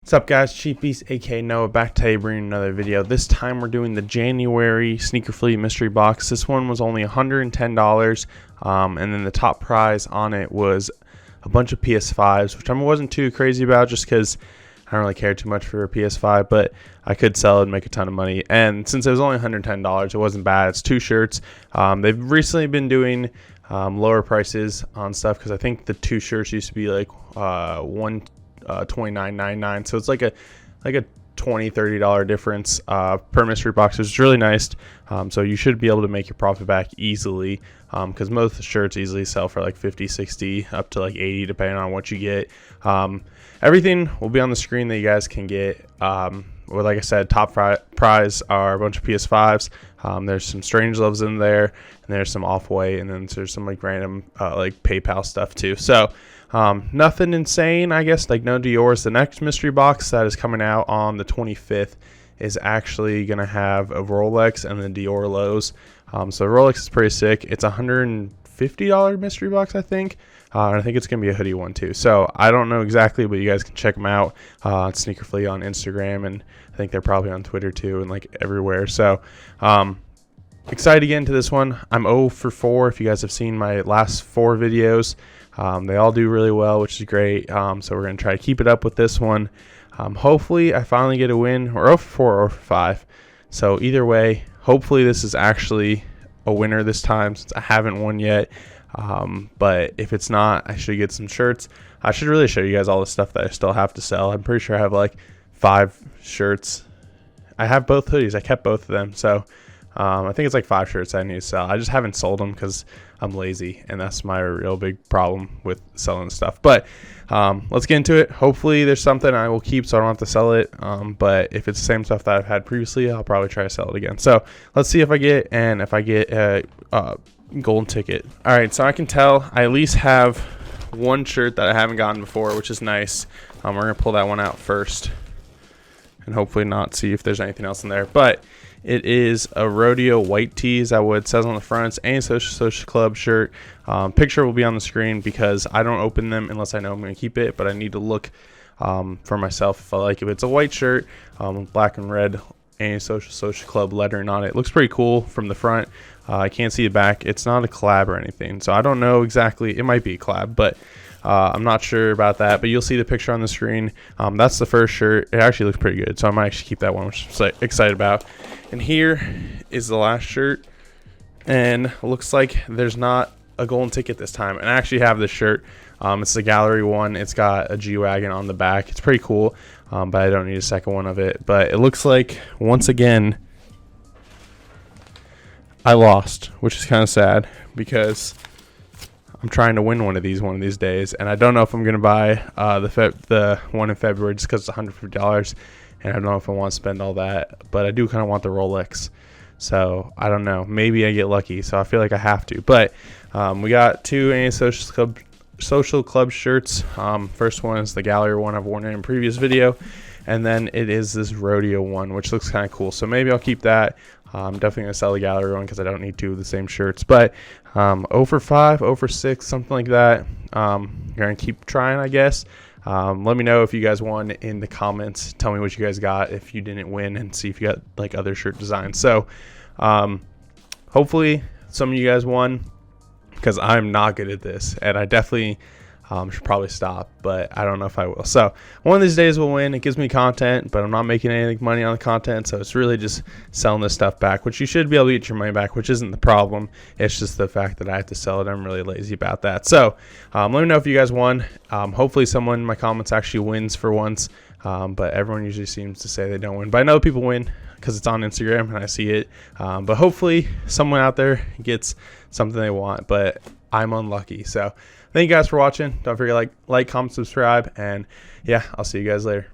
What's up, guys? Cheapies, aka Noah, back today bringing another video. This time we're doing the January Snkrflea mystery box. This one was only $110, and then the top prize on it was a bunch of PS5s, which I wasn't too crazy about just because I don't really care too much for a PS5, but I could sell it and make a ton of money. And since it was only $110, it wasn't bad. It's 2 shirts. They've recently been doing lower prices on stuff because I think the 2 shirts used to be like $29.99, so it's like a $20-$30 difference per mystery box, which is really nice. So you should be able to make your profit back easily, because most of the shirts easily sell for like 50, 60, up to like 80 depending on what you get. Everything will be on the screen that you guys can get. Well, like I said, top prize are a bunch of PS5s. There's some Strangeloves in there, and there's some Off-White, and then there's some like random like PayPal stuff too. So nothing insane, I guess, like no Dior's. The next mystery box that is coming out on the 25th is actually gonna have a Rolex and the Dior lows. So the Rolex is pretty sick. It's a $150 mystery box, I think. And I think it's going to be a hoodie one too. So I don't know exactly, but you guys can check them out on Snkrflea on Instagram, and I think they're probably on Twitter too, and like everywhere. So excited to get into this one. I'm 0 for 4 if you guys have seen my last 4 videos. They all do really well, which is great. So we're going to try to keep it up with this one. Hopefully I finally get a win, or 0 for 4 or 0 for 5. So either way, hopefully this is actually a winner this time, since I haven't won yet. But if it's not, I should get some shirts. I should really show you guys all the stuff that I still have to sell. I'm pretty sure I have like 5 shirts. I have both hoodies. I kept both of them. So I think it's like 5 shirts I need to sell. I just haven't sold them because I'm lazy, and that's my real big problem with selling stuff. But let's get into it. Hopefully there's something I will keep so I don't have to sell it. But if it's the same stuff that I've had previously, I'll probably try to sell it again. So let's see if I get a golden ticket. All right, so I can tell I at least have one shirt that I haven't gotten before, which is nice. We're gonna pull that one out first and hopefully not see if there's anything else in there. But it is a rodeo white tee, is that what it says on the front. It's a social club shirt. Picture will be on the screen because I don't open them unless I know I'm gonna keep it, but I need to look for myself if I like it. If it's a white shirt, black and red, social club lettering on it. Looks pretty cool from the front. I can't see the back. It's not a collab or anything, so I don't know exactly. It might be a collab, but I'm not sure about that. But you'll see the picture on the screen. That's the first shirt. It actually looks pretty good, so I might actually keep that one, which I'm excited about. And here is the last shirt, and it looks like there's not a golden ticket this time. And I actually have this shirt. It's the gallery one. It's got a G-Wagon on the back. It's pretty cool, but I don't need a second one of it. But it looks like, once again, I lost, which is kind of sad because I'm trying to win one of these days, and I don't know if I'm gonna buy the one in February just because it's $150, and I don't know if I want to spend all that. But I do kind of want the Rolex, so I don't know. Maybe I get lucky, so I feel like I have to. But we got 2 social club shirts. First one is the gallery one. I've worn it in a previous video, and then it is this rodeo one, which looks kind of cool. So maybe I'll keep that. I'm definitely going to sell the gallery one because I don't need 2 of the same shirts. But 0 for 5, 0 for 6, something like that. You're going to keep trying, I guess. Let me know if you guys won in the comments. Tell me what you guys got if you didn't win, and see if you got like other shirt designs. So hopefully some of you guys won, because I'm not good at this, and I definitely should probably stop, but I don't know if I will. So one of these days we'll win. It gives me content, but I'm not making any money on the content, so it's really just selling this stuff back, which you should be able to get your money back, which isn't the problem. It's just the fact that I have to sell it. I'm really lazy about that. So let me know if you guys won. Hopefully someone in my comments actually wins for once, but everyone usually seems to say they don't win. But I know people win because it's on Instagram and I see it. But hopefully someone out there gets something they want, but I'm unlucky. So thank you guys for watching. Don't forget to like, comment, subscribe, and yeah, I'll see you guys later.